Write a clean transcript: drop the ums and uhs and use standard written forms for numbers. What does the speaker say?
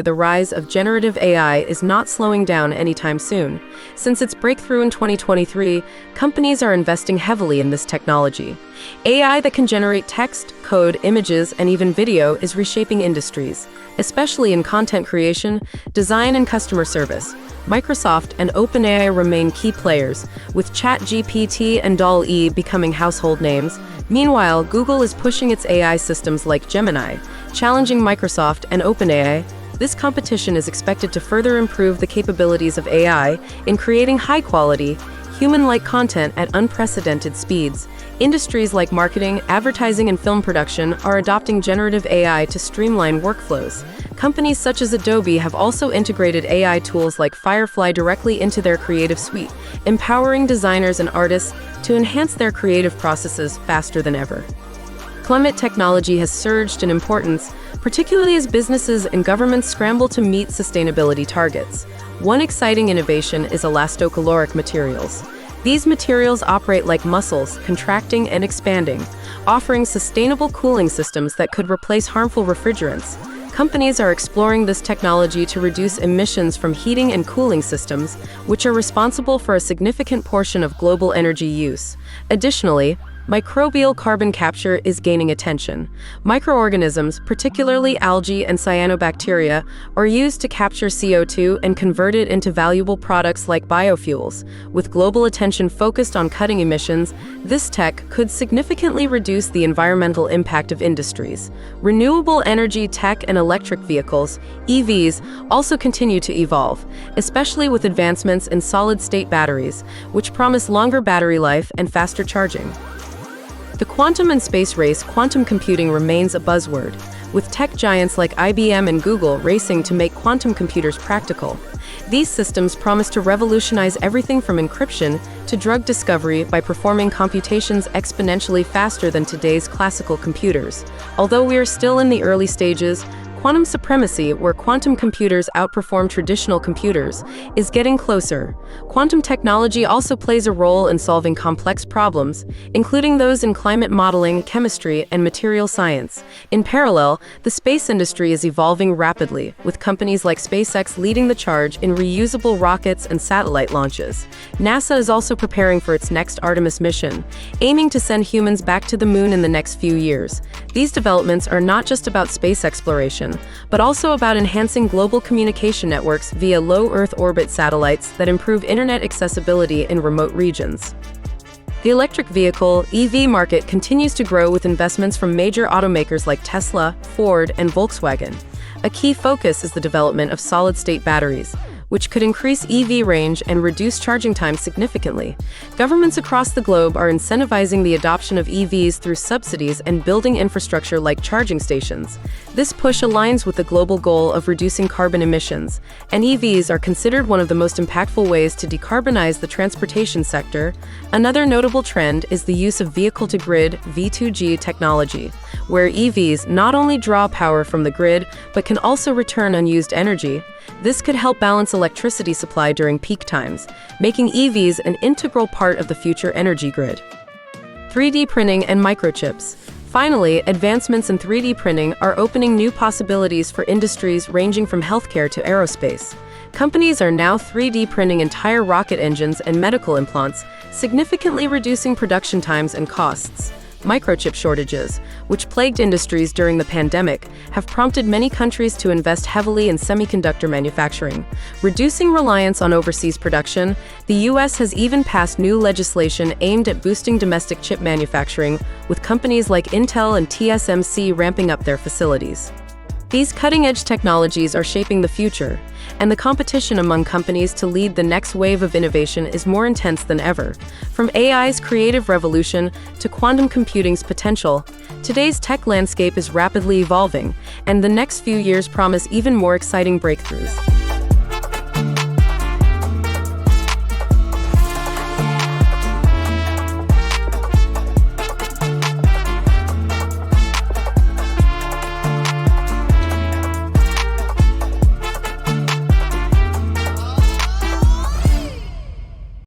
The rise of generative AI is not slowing down anytime soon. Since its breakthrough in 2023, companies are investing heavily in this technology. AI that can generate text, code, images, and even video is reshaping industries, especially in content creation, design, and customer service. Microsoft and OpenAI remain key players, with ChatGPT and DALL-E becoming household names. Meanwhile, Google is pushing its AI systems like Gemini, challenging Microsoft and OpenAI. This competition is expected to further improve the capabilities of AI in creating high-quality, human-like content at unprecedented speeds. Industries like marketing, advertising, and film production are adopting generative AI to streamline workflows. Companies such as Adobe have also integrated AI tools like Firefly directly into their creative suite, empowering designers and artists to enhance their creative processes faster than ever. Climate technology has surged in importance, particularly as businesses and governments scramble to meet sustainability targets. One exciting innovation is elastocaloric materials. These materials operate like muscles, contracting and expanding, offering sustainable cooling systems that could replace harmful refrigerants. Companies are exploring this technology to reduce emissions from heating and cooling systems, which are responsible for a significant portion of global energy use. Additionally, microbial carbon capture is gaining attention. Microorganisms, particularly algae and cyanobacteria, are used to capture CO2 and convert it into valuable products like biofuels. With global attention focused on cutting emissions, this tech could significantly reduce the environmental impact of industries. Renewable energy tech and electric vehicles, EVs, also continue to evolve, especially with advancements in solid-state batteries, which promise longer battery life and faster charging. The quantum and space race, quantum computing remains a buzzword, with tech giants like IBM and Google racing to make quantum computers practical. These systems promise to revolutionize everything from encryption to drug discovery by performing computations exponentially faster than today's classical computers. Although we are still in the early stages, quantum supremacy, where quantum computers outperform traditional computers, is getting closer. Quantum technology also plays a role in solving complex problems, including those in climate modeling, chemistry, and material science. In parallel, the space industry is evolving rapidly, with companies like SpaceX leading the charge in reusable rockets and satellite launches. NASA is also preparing for its next Artemis mission, aiming to send humans back to the moon in the next few years. These developments are not just about space exploration, but also about enhancing global communication networks via low Earth orbit satellites that improve internet accessibility in remote regions. The electric vehicle (EV) market continues to grow with investments from major automakers like Tesla, Ford, and Volkswagen. A key focus is the development of solid-state batteries, which could increase EV range and reduce charging time significantly. Governments across the globe are incentivizing the adoption of EVs through subsidies and building infrastructure like charging stations. This push aligns with the global goal of reducing carbon emissions, and EVs are considered one of the most impactful ways to decarbonize the transportation sector. Another notable trend is the use of vehicle-to-grid (V2G) technology, where EVs not only draw power from the grid, but can also return unused energy. This could help balance electricity supply during peak times, making EVs an integral part of the future energy grid. 3D printing and microchips. Finally, advancements in 3D printing are opening new possibilities for industries ranging from healthcare to aerospace. Companies are now 3D printing entire rocket engines and medical implants, significantly reducing production times and costs. Microchip shortages, which plagued industries during the pandemic, have prompted many countries to invest heavily in semiconductor manufacturing. Reducing reliance on overseas production, the U.S. has even passed new legislation aimed at boosting domestic chip manufacturing, with companies like Intel and TSMC ramping up their facilities. These cutting-edge technologies are shaping the future, and the competition among companies to lead the next wave of innovation is more intense than ever. From AI's creative revolution to quantum computing's potential, today's tech landscape is rapidly evolving, and the next few years promise even more exciting breakthroughs.